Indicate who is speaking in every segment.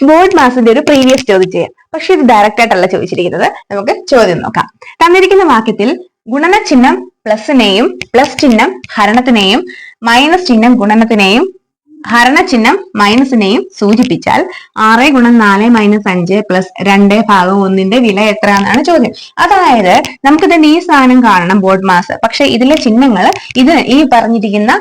Speaker 1: Board മാസിന്റെ ഒരു previous ചോദ്യം ചെയ്യാം. പക്ഷെ ഇത് ഡയറക്റ്റ് ആയിട്ടല്ല ചോദിച്ചിരിക്കുന്നത്. നമുക്ക് ചോദ്യം നോക്കാം. തന്നിരിക്കുന്ന വാക്യത്തിൽ ഗുണന ചിഹ്നം പ്ലസിനെയും പ്ലസ് ചിഹ്നം ഹരണത്തിനെയും മൈനസ് ചിഹ്നം ഗുണനത്തിനെയും ഹരണ ചിഹ്നം മൈനസിനെയും സൂചിപ്പിച്ചാൽ 6 ഗുണം 4 മൈനസ് 5 പ്ലസ് 2/1 വില എത്ര എന്നാണ് ചോദ്യം. അതായത് നമുക്ക് തന്നെ ഈ സാധനം കാണണം ബോർഡ് മാസ്. പക്ഷെ ഇതിലെ ചിഹ്നങ്ങൾ ഈ പറഞ്ഞിരിക്കുന്ന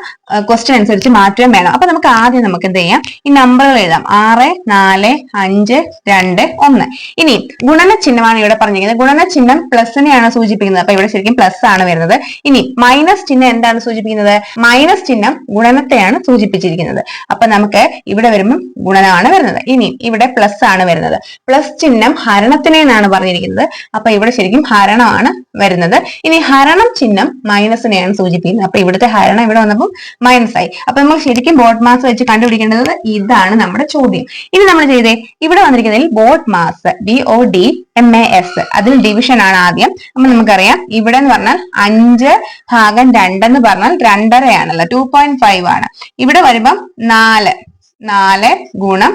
Speaker 1: ക്വസ്റ്റ്യൻ അനുസരിച്ച് മാറ്റുകയും വേണം. അപ്പൊ നമുക്ക് ആദ്യം നമുക്ക് എന്ത് ചെയ്യാം, ഈ നമ്പറുകൾ എഴുതാം. 6, 4, 5, 2, 1. ഇനി ഗുണന ചിഹ്നമാണ് ഇവിടെ പറഞ്ഞിരിക്കുന്നത്. ഗുണന ചിഹ്നം പ്ലസിനെയാണ് സൂചിപ്പിക്കുന്നത്. അപ്പൊ ഇവിടെ ശരിക്കും പ്ലസ് ആണ് വരുന്നത്. ഇനി മൈനസ് ചിഹ്നം എന്താണ് സൂചിപ്പിക്കുന്നത്? മൈനസ് ചിഹ്നം ഗുണനത്തെയാണ് സൂചിപ്പിച്ചിരിക്കുന്നത്. അപ്പൊ നമുക്ക് ഇവിടെ വരുമ്പോൾ ഗുണനമാണ് വരുന്നത്. ഇനി ഇവിടെ പ്ലസ് ആണ് വരുന്നത്. പ്ലസ് ചിഹ്നം ഹരണത്തിനെ എന്നാണ് പറഞ്ഞിരിക്കുന്നത്. അപ്പൊ ഇവിടെ ശരിക്കും ഹരണമാണ് വരുന്നത്. ഇനി ഹരണം ചിഹ്നം മൈനസിനെയാണ് സൂചിപ്പിക്കുന്നത്. അപ്പൊ ഇവിടുത്തെ ഹരണം ഇവിടെ വന്നപ്പോൾ മൈനസ് ആയി. അപ്പൊ നമ്മൾ ശരിക്കും ബോർഡ് മാസ് വെച്ച് കണ്ടുപിടിക്കേണ്ടത് ഇതാണ് നമ്മുടെ ചോദ്യം. ഇനി നമ്മൾ ചെയ്തേ, ഇവിടെ വന്നിരിക്കുന്നതിൽ ബോർഡ് മാസ് BODMAS, അതിൽ ഡിവിഷൻ ആണ് ആദ്യം. അപ്പൊ നമുക്കറിയാം ഇവിടെ എന്ന് പറഞ്ഞാൽ 5/2 എന്ന് പറഞ്ഞാൽ 2.5 ആണല്ലോ, 2.5 ആണ്. ഇവിടെ വരുമ്പം 4 ഗുണം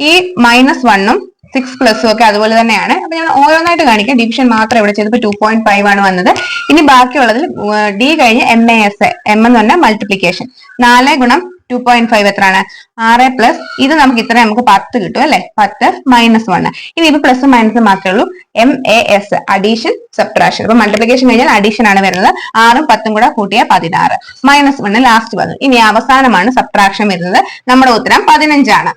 Speaker 1: ഈ -1ഉം 6 പ്ലസും ഒക്കെ അതുപോലെ തന്നെയാണ്. അപ്പൊ ഞാൻ ഓരോന്നായിട്ട് കാണിക്കാം. ഡിവിഷൻ മാത്രം ഇവിടെ ചെയ്തപ്പോൾ 2.5 ആണ് വന്നത്. ഇനി ബാക്കിയുള്ളതിൽ D കഴിഞ്ഞ് MAS, M എന്ന് പറഞ്ഞാൽ മൾട്ടിപ്ലിക്കേഷൻ. 4 ഗുണം 2.5 എത്രയാണ്? 6 പ്ലസ് ഇത് നമുക്ക് ഇത്ര നമുക്ക് 10 കിട്ടും അല്ലെ, 10 -1. ഇനി ഇപ്പൊ പ്ലസ് മൈനസ് മാത്രമേ ഉള്ളൂ. MAS, addition subtraction. അപ്പൊ മൾട്ടിപ്ലിക്കേഷൻ കഴിഞ്ഞാൽ അഡീഷൻ ആണ് വരുന്നത്. 6ഉം 10ഉം കൂടെ കൂട്ടിയ 16, -1 ലാസ്റ്റ് വന്നു. ഇനി അവസാനമാണ് സബ്ട്രാക്ഷൻ വരുന്നത്. നമ്മുടെ ഉത്തരം 15 ആണ്.